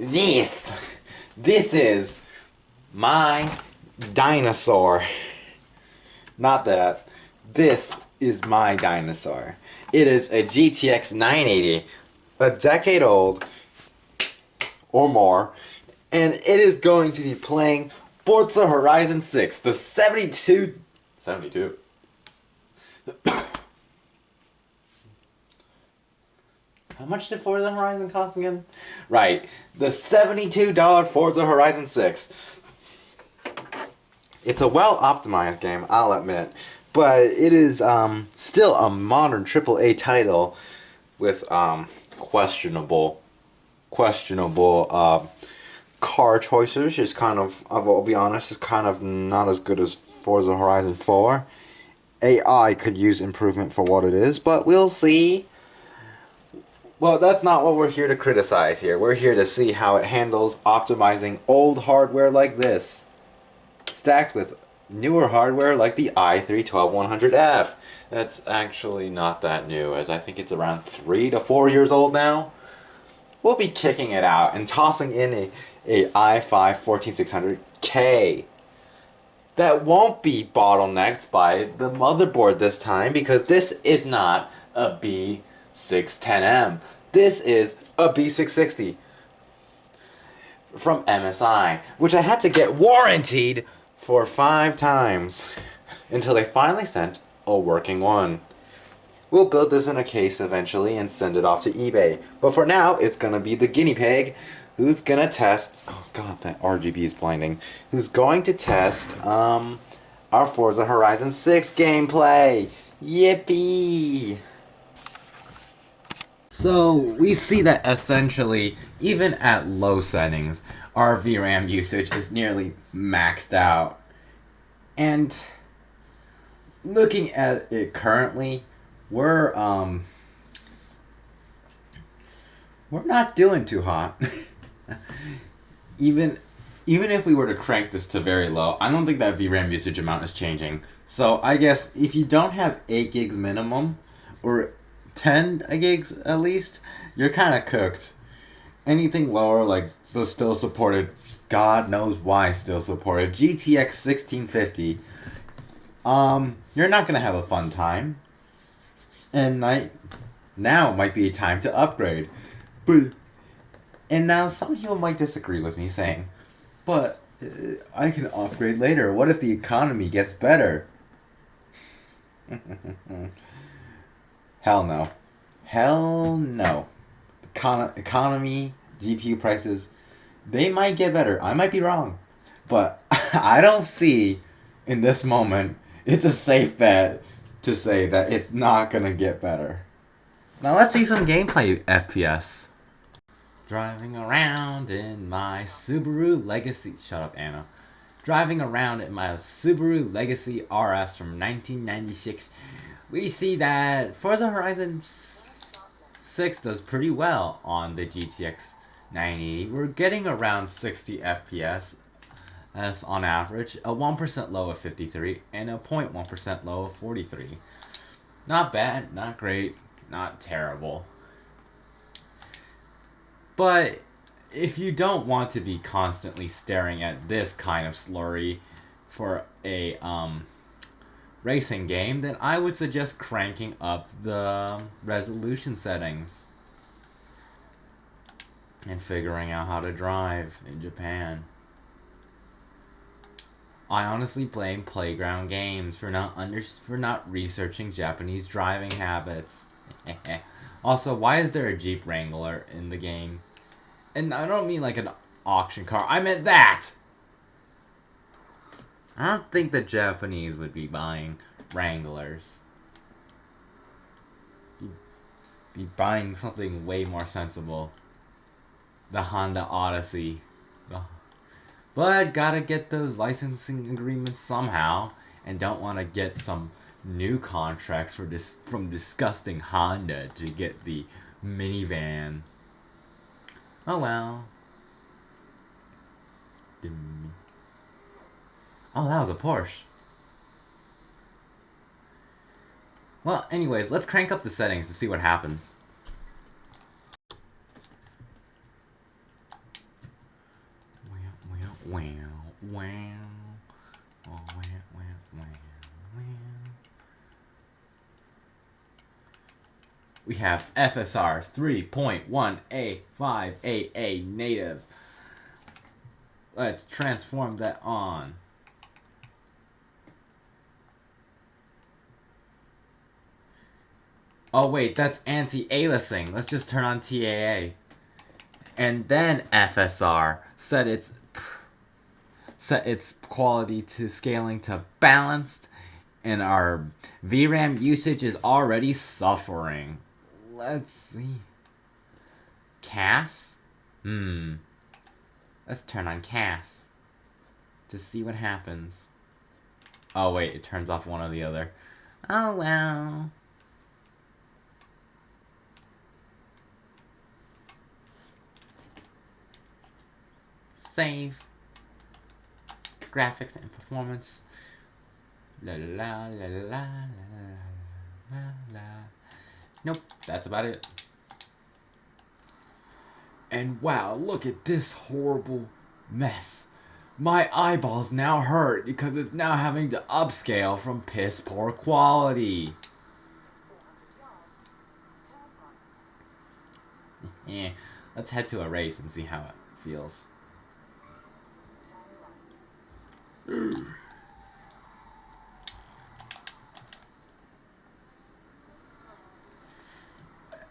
This is my dinosaur. Not that. This is my dinosaur. It is a GTX 980, a decade old or more, and it is going to be playing Forza Horizon 6, the 72. How much did Forza Horizon cost again? Right, the $72 Forza Horizon 6. It's a well-optimized game, I'll admit, but it is still a modern AAA title with questionable car choices. Is kind of, I'll be honest, is kind of not as good as Forza Horizon 4. AI could use improvement for what it is, but we'll see. Well, that's not what we're here to criticize here. We're here to see how it handles optimizing old hardware like this, stacked with newer hardware like the i3-12100F. That's actually not that new, as I think it's around 3 to 4 years old now. We'll be kicking it out and tossing in a i5-14600K. That won't be bottlenecked by the motherboard this time, because this is not a B610M. This is a B660 from MSI, which I had to get warranted for 5 times until they finally sent a working one. We'll build this in a case eventually and send it off to eBay, but for now it's gonna be the guinea pig who's gonna test, oh god, that RGB is blinding, who's going to test our Forza Horizon 6 gameplay. Yippee! So we see that essentially, even at low settings, our VRAM usage is nearly maxed out. And looking at it currently, we're not doing too hot. even if we were to crank this to very low, I don't think that VRAM usage amount is changing. So I guess if you don't have 8 gigs minimum, or 10 gigs at least, you're kind of cooked. Anything lower, like the still supported, God knows why still supported, GTX 1650, you're not gonna have a fun time. And now might be a time to upgrade. And now some people might disagree with me, saying, but I can upgrade later. What if the economy gets better? Hell no. Hell no. Economy, GPU prices, they might get better. I might be wrong. But I don't see, in this moment, it's a safe bet to say that it's not gonna get better. Now let's see some gameplay FPS. Driving around in my Subaru Legacy. Shut up, Anna. Driving around in my Subaru Legacy RS from 1996. We see that Forza Horizon 6 does pretty well on the GTX 980. We're getting around 60 FPS as on average, a 1% low of 53 and a 0.1% low of 43. Not bad, not great, not terrible. But if you don't want to be constantly staring at this kind of slurry for a racing game, then I would suggest cranking up the resolution settings and figuring out how to drive in Japan. I honestly blame Playground Games for not researching Japanese driving habits. Also, why is there a Jeep Wrangler in the game? And I don't mean like an auction car. I meant that! I don't think the Japanese would be buying Wranglers. You'd be buying something way more sensible. The Honda Odyssey. But gotta get those licensing agreements somehow, and don't want to get some new contracts from disgusting Honda to get the minivan. Oh well. Oh, that was a Porsche. Well, anyways, let's crank up the settings to see what happens. Wow, wow. Oh, wow, wow, wow, wow. We have FSR 3.1A5AA native. Let's transform that on. Oh wait, that's anti-aliasing. Let's just turn on TAA. And then FSR set its quality to scaling to balanced, and our VRAM usage is already suffering. Let's see. CAS? Let's turn on CAS to see what happens. Oh wait, it turns off one or the other. Oh well. Save. Graphics and performance. La la la la la la la la. Nope, that's about it. And wow, look at this horrible mess. My eyeballs now hurt because it's now having to upscale from piss poor quality. Yeah, let's head to a race and see how it feels.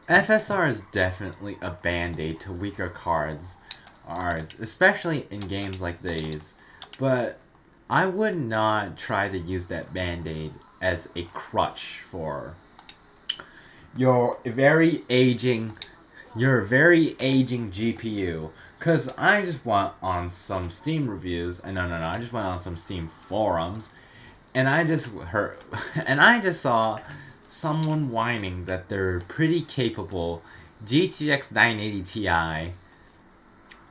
FSR is definitely a band-aid to weaker cards, especially in games like these. But I would not try to use that band-aid as a crutch for your very aging GPU. Cause I just went on some Steam reviews, and I just went on some Steam forums, and I just saw someone whining that their pretty capable GTX 980 Ti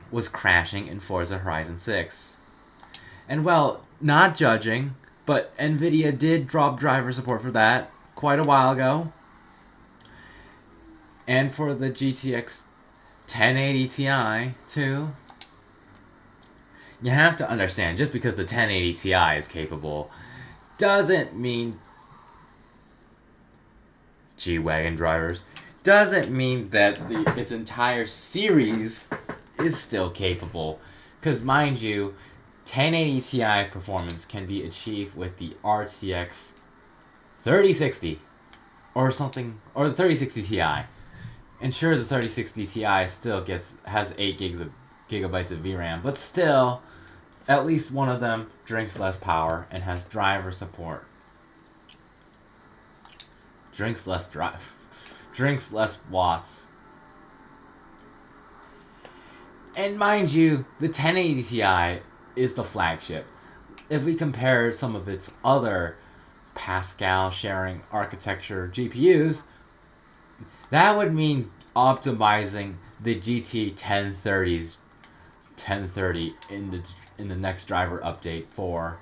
was crashing in Forza Horizon 6. And well, not judging, but Nvidia did drop driver support for that quite a while ago. And for the GTX 1080 Ti too. You have to understand, just because the 1080 Ti is capable doesn't mean G-Wagon drivers, doesn't mean that its entire series is still capable. Because mind you, 1080 Ti performance can be achieved with the RTX 3060 or something, or the 3060 Ti. And sure, the 3060 Ti still has 8 gigabytes of VRAM, but still, at least one of them drinks less power and has driver support. Drinks less watts. And mind you, the 1080 Ti is the flagship. If we compare some of its other Pascal sharing architecture GPUs, that would mean optimizing the GT 1030 in the next driver update for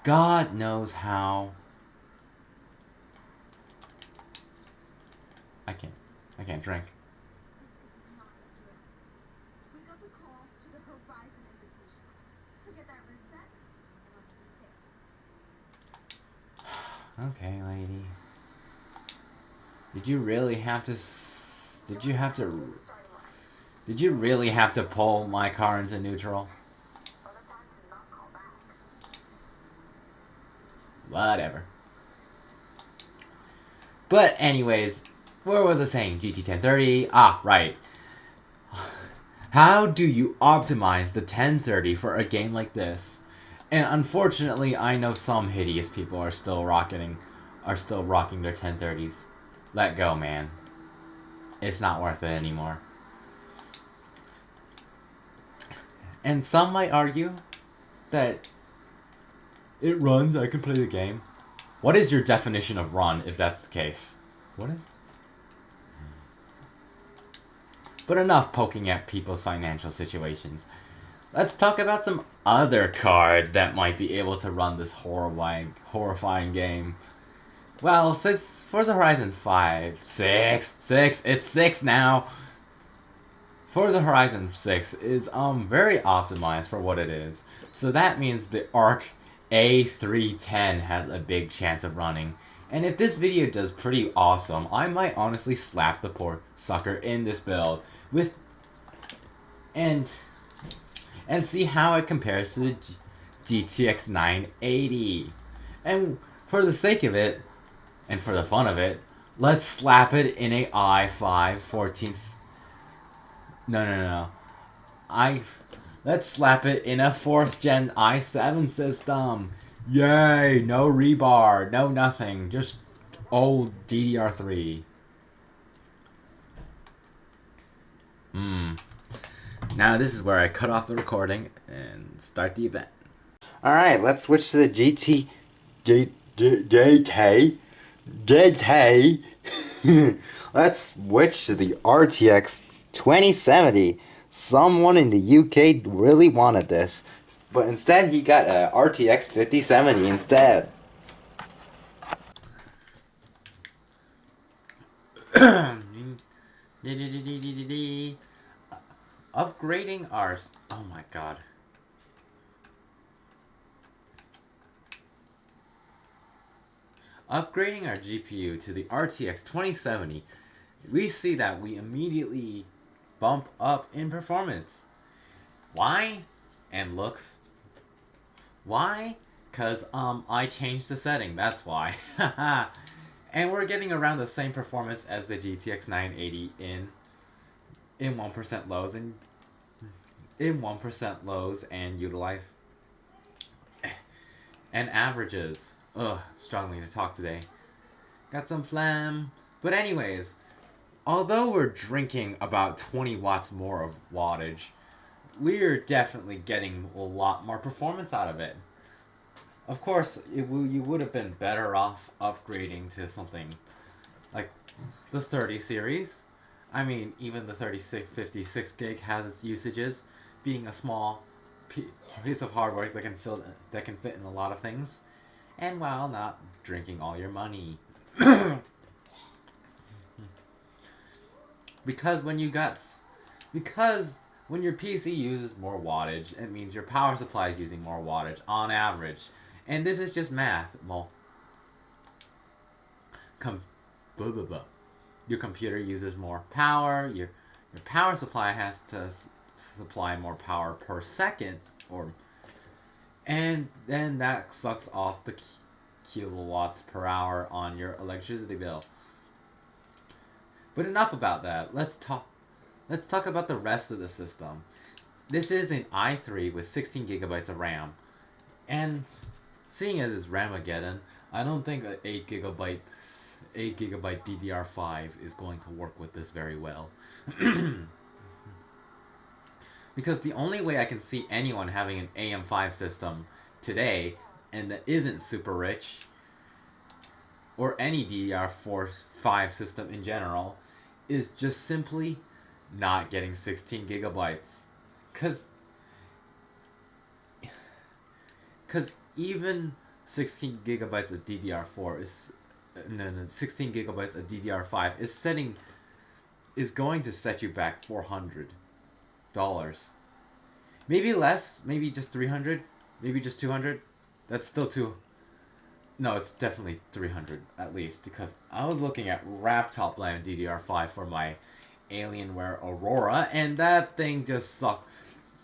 God knows how. I can't drink. We got the call to the Horizon invitation. So get that rig set, and I'll see you there. Okay, lady. Did you really have to pull my car into neutral? Whatever. But anyways, where was I saying? GT 1030? Ah, right. How do you optimize the 1030 for a game like this? And unfortunately, I know some hideous people are still rocking their 1030s. Let go, man. It's not worth it anymore. And some might argue that it runs, I can play the game. What is your definition of run if that's the case? What is? But enough poking at people's financial situations. Let's talk about some other cards that might be able to run this horrifying game. Well, since Forza Horizon 5, 6, it's 6 now. Forza Horizon 6 is very optimized for what it is. So that means the ARC A310 has a big chance of running. And if this video does pretty awesome, I might honestly slap the poor sucker in this build with and see how it compares to the GTX 980. And for the sake of it, and for the fun of it, let's slap it in a i5 14. No. Let's slap it in a 4th gen i7 system. Yay! No rebar, no nothing, just old DDR3. Now this is where I cut off the recording and start the event. Alright, let's switch to the GT. Let's switch to the RTX 2070. Someone in the UK really wanted this, but instead he got a RTX 5070 instead. Upgrading our... Oh my god. Upgrading our GPU to the RTX 2070, we see that we immediately bump up in performance. Why? And looks. Why? Cause I changed the setting, that's why. And we're getting around the same performance as the GTX 980 in 1% lows and 1% lows and utilize and averages. Ugh, struggling to talk today. Got some phlegm. But anyways, although we're drinking about 20 watts more of wattage, we're definitely getting a lot more performance out of it. Of course, you would have been better off upgrading to something like the 30 series. I mean, even the 56 gig has its usages, being a small piece of hardware that can fit in a lot of things, and while not drinking all your money. Because when your PC uses more wattage, it means your power supply is using more wattage on average. And this is just math. Well, your computer uses more power, your power supply has to supply more power per second, and then that sucks off the kilowatts per hour on your electricity bill. But enough about that. Let's talk about the rest of the system. This is an i3 with 16 gigabytes of RAM, and seeing as it's Ramageddon, I don't think an 8 gigabyte DDR5 is going to work with this very well. Because the only way I can see anyone having an AM5 system today, and that isn't super rich, or any DDR5 system in general, is just simply not getting 16 gigabytes. Because even 16 gigabytes of DDR4 is... No, 16 gigabytes of DDR5 is going to set you back $400. Maybe less, maybe just 300, maybe just 200. That's still too... No, it's definitely 300 at least, because I was looking at Raptop Land DDR5 for my Alienware Aurora, and that thing just sucked.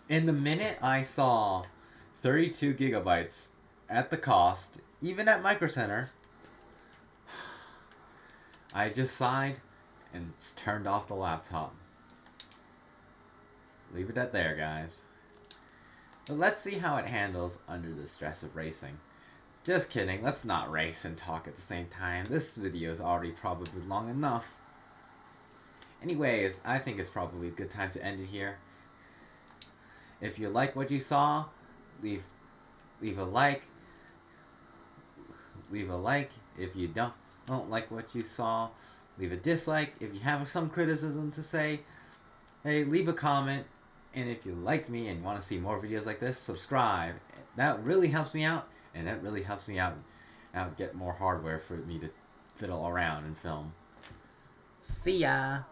In the minute I saw 32 gigabytes at the cost, even at Micro Center, I just sighed and turned off the laptop. Leave it at there, guys. But let's see how it handles under the stress of racing. Just kidding, let's not race and talk at the same time. This video is already probably long enough. Anyways, I think it's probably a good time to end it here. If you like what you saw, leave a like. Leave a like. If you don't like what you saw, leave a dislike. If you have some criticism to say, hey, leave a comment. And if you liked me and want to see more videos like this, subscribe. That really helps me out, and that really helps me out get more hardware for me to fiddle around and film. See ya!